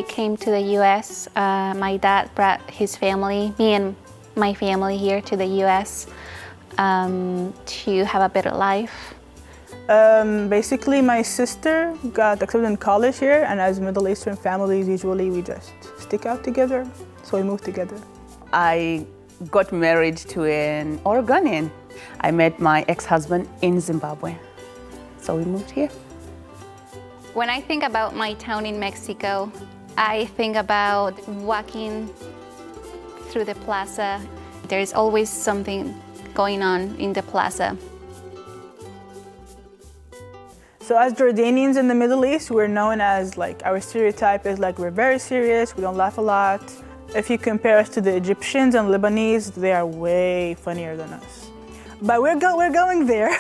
came to the U.S., my dad brought his family, me and my family here to the U.S. To have a better life. Basically, my sister got accepted in college here, and as Middle Eastern families, usually we just stick out together, so we moved together. I got married to an Oregonian. I met my ex-husband in Zimbabwe, so we moved here. When I think about my town in Mexico, I think about walking through the plaza. There's always something going on in the plaza. So as Jordanians in the Middle East, we're known as, like, our stereotype is like we're very serious, we don't laugh a lot. If you compare us to the Egyptians and Lebanese, they are way funnier than us. But we're going there.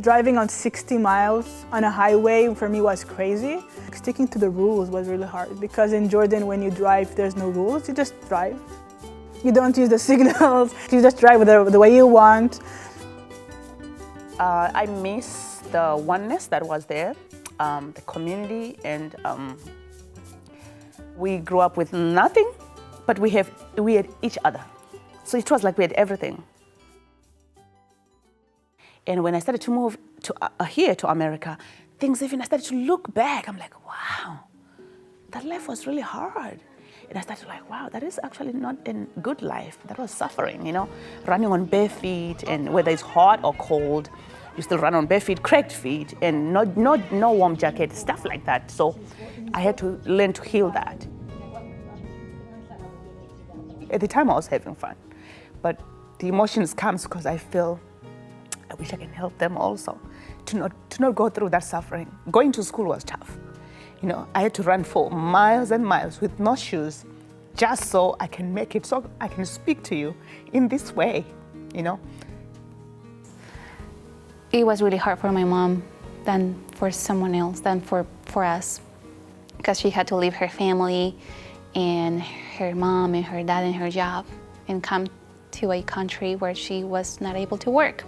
Driving on 60 miles on a highway for me was crazy. Sticking to the rules was really hard because in Jordan, when you drive, there's no rules, you just drive. You don't use the signals, you just drive the way you want. I miss the oneness that was there, the community, and we grew up with nothing, but we had each other. So it was like we had everything. And when I started to move to here to America, I started to look back. I'm like, wow, that life was really hard. And I started like, wow, that is actually not a good life. That was suffering, you know, running on bare feet, and whether it's hot or cold, you still run on bare feet, cracked feet, and no warm jacket, stuff like that. So I had to learn to heal that. At the time, I was having fun, but the emotions comes because I feel I wish I can help them also to not go through that suffering. Going to school was tough. You know, I had to run for miles and miles with no shoes just so I can make it, so I can speak to you in this way, you know. It was really hard for my mom than for someone else, than for us, because she had to leave her family and her mom and her dad and her job and come to a country where she was not able to work.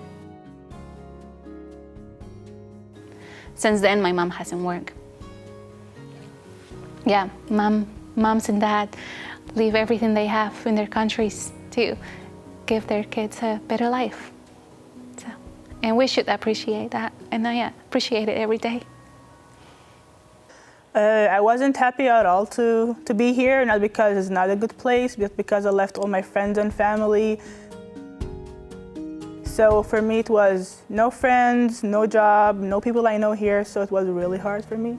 Since then, my mom hasn't worked. Yeah, moms and dad leave everything they have in their countries to give their kids a better life. So, and we should appreciate that, and I appreciate it every day. I wasn't happy at all to be here, not because it's not a good place, but because I left all my friends and family. So for me, it was no friends, no job, no people I know here, so it was really hard for me.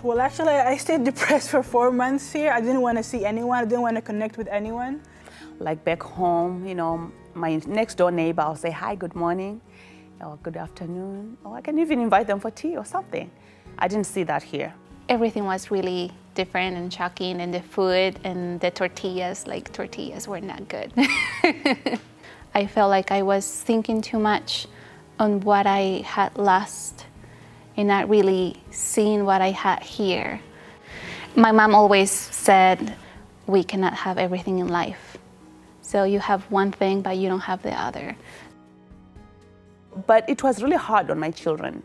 Well, actually, I stayed depressed for 4 months here. I didn't want to see anyone. I didn't want to connect with anyone. Like back home, you know, my next door neighbor, I'll say, hi, good morning, or good afternoon, or I can even invite them for tea or something. I didn't see that here. Everything was really different and shocking, and the food and the tortillas were not good. I felt like I was thinking too much on what I had lost and not really seeing what I had here. My mom always said, we cannot have everything in life. So you have one thing, but you don't have the other. But it was really hard on my children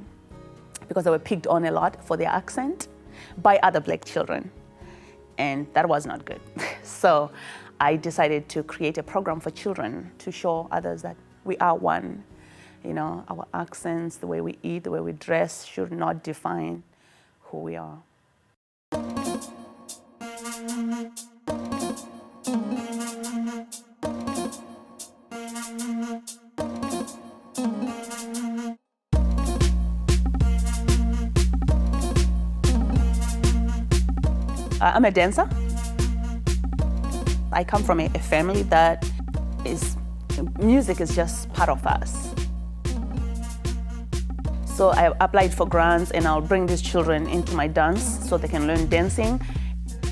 because they were picked on a lot for their accent by other black children, and that was not good. So I decided to create a program for children to show others that we are one. You know, our accents, the way we eat, the way we dress should not define who we are. I'm a dancer. I come from a family that music is just part of us. So I applied for grants, and I'll bring these children into my dance so they can learn dancing.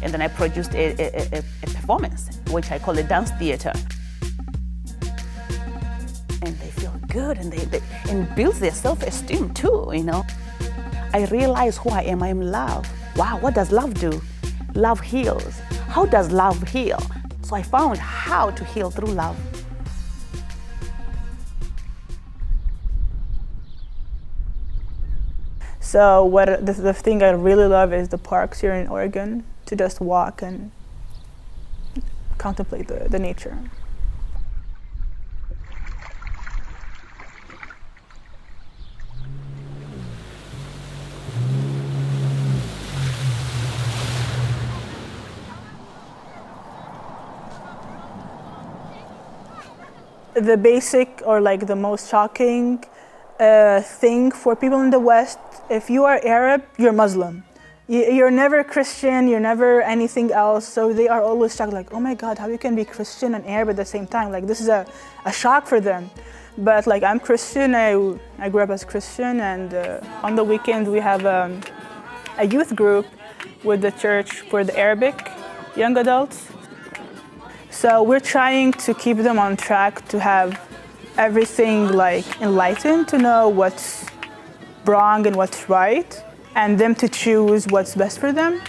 And then I produced a performance, which I call a dance theater. And they feel good, and and builds their self-esteem too, you know. I realize who I am. I am love. Wow, what does love do? Love heals. How does love heal? So I found how to heal through love. So the thing I really love is the parks here in Oregon, to just walk and contemplate the nature. The basic or like the most shocking thing for people in the West, if you are Arab, you're Muslim. You're never Christian, you're never anything else, so they are always shocked, like, oh my God, how you can be Christian and Arab at the same time? Like, this is a shock for them. But like, I'm Christian, I grew up as Christian, and on the weekend we have a youth group with the church for the Arabic young adults. So we're trying to keep them on track to have everything like enlightened, to know what's wrong and what's right, and them to choose what's best for them.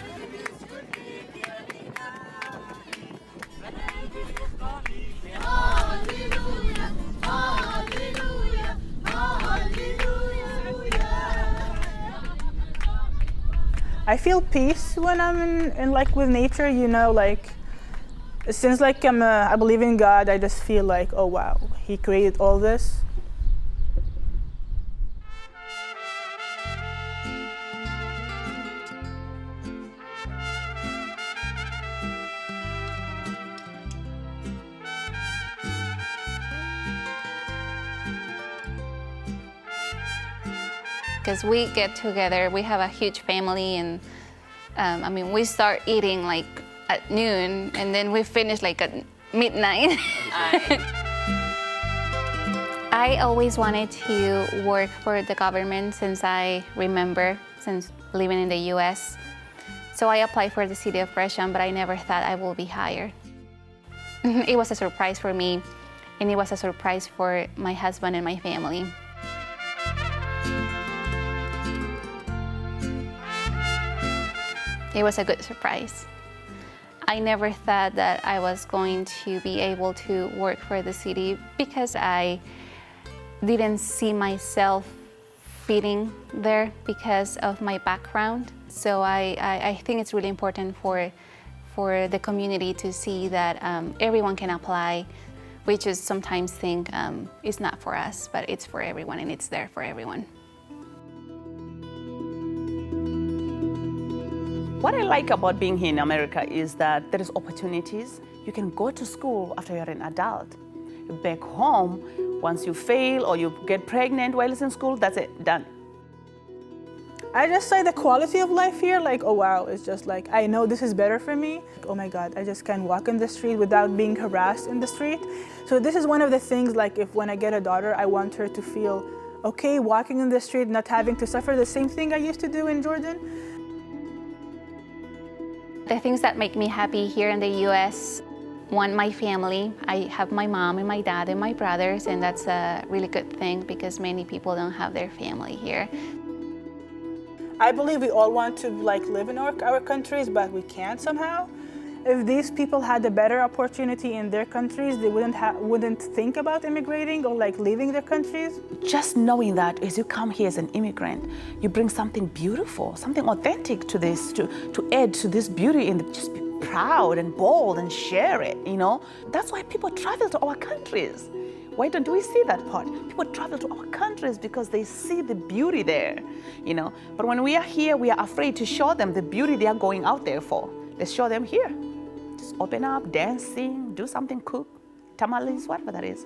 I feel peace when I'm in like with nature, you know, like since like I believe in God, I just feel like, oh wow, He created all this. Because we get together, we have a huge family, and I mean, we start eating like at noon, and then we finish like at midnight. I always wanted to work for the government since I remember, since living in the US. So I applied for the city of Gresham, but I never thought I would be hired. It was a surprise for me, and it was a surprise for my husband and my family. It was a good surprise. I never thought that I was going to be able to work for the city because I didn't see myself fitting there because of my background. So I think it's really important for the community to see that everyone can apply. We just sometimes think it's not for us, but it's for everyone, and it's there for everyone. What I like about being here in America is that there is opportunities. You can go to school after you're an adult. Back home, once you fail or you get pregnant while in school, that's it, done. I just say the quality of life here, like, oh wow, it's just like, I know this is better for me. Oh my God, I just can walk in the street without being harassed in the street. So this is one of the things, like when I get a daughter, I want her to feel okay walking in the street, not having to suffer the same thing I used to do in Jordan. The things that make me happy here in the US, one, my family. I have my mom and my dad and my brothers, and that's a really good thing because many people don't have their family here. I believe we all want to like live in our countries, but we can't somehow. If these people had a better opportunity in their countries, they wouldn't think about immigrating or like leaving their countries. Just knowing that as you come here as an immigrant, you bring something beautiful, something authentic to this, to add to this beauty, and just be proud and bold and share it, you know? That's why people travel to our countries. Why don't we see that part? People travel to our countries because they see the beauty there, you know? But when we are here, we are afraid to show them the beauty they are going out there for. Let's show them here. Just open up, dance, sing, do something, cook, tamales, whatever that is.